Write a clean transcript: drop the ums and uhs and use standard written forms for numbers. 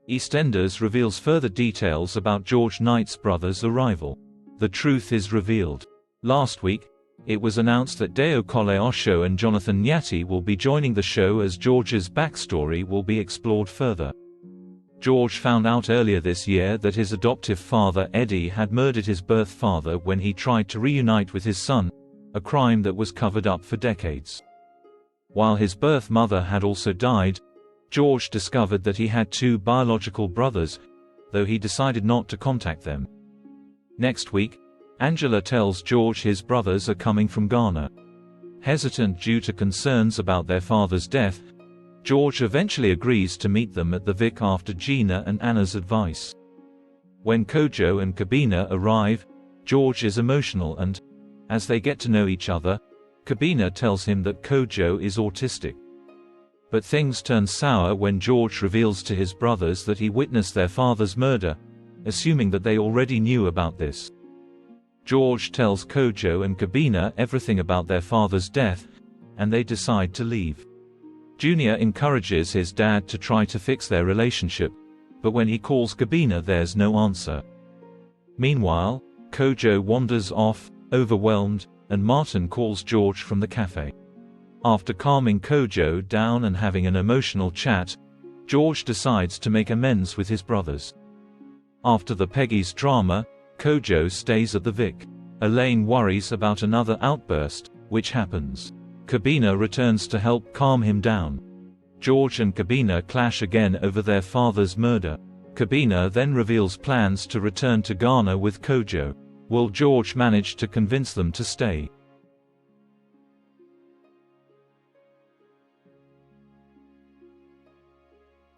EastEnders reveals further details about George Knight's brother's arrival. The truth is revealed. Last week, it was announced that Deo Coleosho and Jonathan Nyati will be joining the show as George's backstory will be explored further. George found out earlier this year that his adoptive father Eddie had murdered his birth father when he tried to reunite with his son, a crime that was covered up for decades. While his birth mother had also died, George discovered that he had two biological brothers, though he decided not to contact them. Next week, Angela tells George his brothers are coming from Ghana. Hesitant due to concerns about their father's death, George eventually agrees to meet them at the Vic after Gina and Anna's advice. When Kojo and Kabina arrive, George is emotional and, as they get to know each other, Kabina tells him that Kojo is autistic. But things turn sour when George reveals to his brothers that he witnessed their father's murder, assuming that they already knew about this. George tells Kojo and Kabina everything about their father's death, and they decide to leave. Junior encourages his dad to try to fix their relationship, but when he calls Kabina there's no answer. Meanwhile, Kojo wanders off, overwhelmed, and Martin calls George from the cafe. After calming Kojo down and having an emotional chat, George decides to make amends with his brothers. After the Peggy's drama, Kojo stays at the Vic. Elaine worries about another outburst, which happens. Kabina returns to help calm him down. George and Kabina clash again over their father's murder. Kabina then reveals plans to return to Ghana with Kojo. Will George manage to convince them to stay?